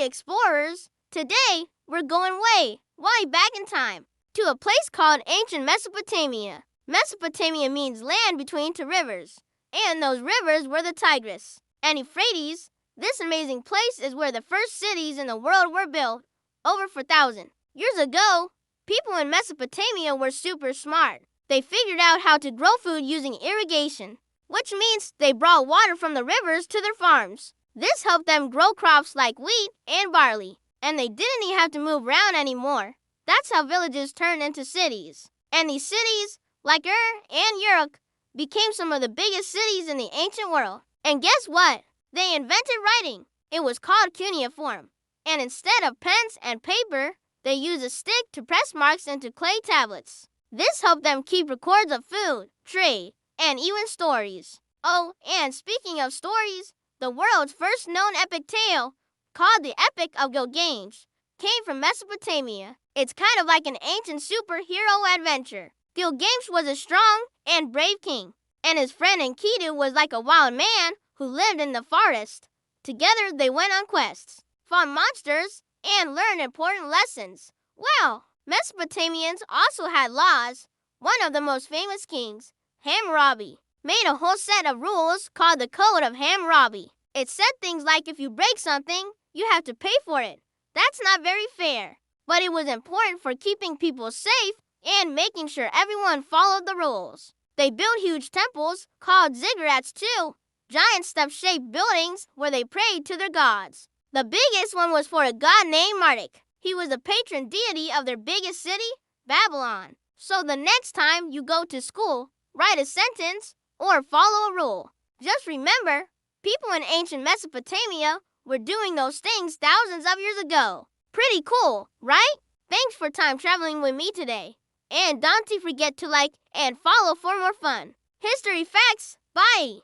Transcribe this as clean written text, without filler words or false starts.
history explorers. Today, we're going way back in time to a place called ancient Mesopotamia. Mesopotamia means land between two rivers, and those rivers were the Tigris and Euphrates. This amazing place is where the first cities in the world were built over 4,000 years ago. People in Mesopotamia were super smart. They figured out how to grow food using irrigation, which means they brought water from the rivers to their farms. This helped them grow crops like wheat and barley, and they didn't even have to move around anymore. That's how villages turned into cities. And these cities, like and Uruk, became some of the biggest cities in the ancient world. And guess what? They invented writing. It was called cuneiform. And instead of pens and paper, they used a stick to press marks into clay tablets. This helped them keep records of food, trade, and even stories. Oh, and speaking of stories, the world's first known epic tale, called the Epic of Gilgamesh, came from Mesopotamia. It's kind of like an ancient superhero adventure. Gilgamesh was a strong and brave king, and his friend Enkidu was like a wild man who lived in the forest. Together they went on quests, fought monsters, and learned important lessons. Well, Mesopotamians also had laws. One of the most famous kings, Hammurabi, made a whole set of rules called the Code of Hammurabi. It said things like if you break something, you have to pay for it. That's not very fair, but it was important for keeping people safe and making sure everyone followed the rules. They built huge temples called ziggurats too, giant stuff-shaped buildings where they prayed to their gods. The biggest one was for a god named Marduk. He was the patron deity of their biggest city, Babylon. So the next time you go to school, write a sentence or follow a rule. Just remember, people in ancient Mesopotamia were doing those things thousands of years ago. Pretty cool, right? Thanks for time traveling with me today. And don't forget to like and follow for more fun. History facts, bye!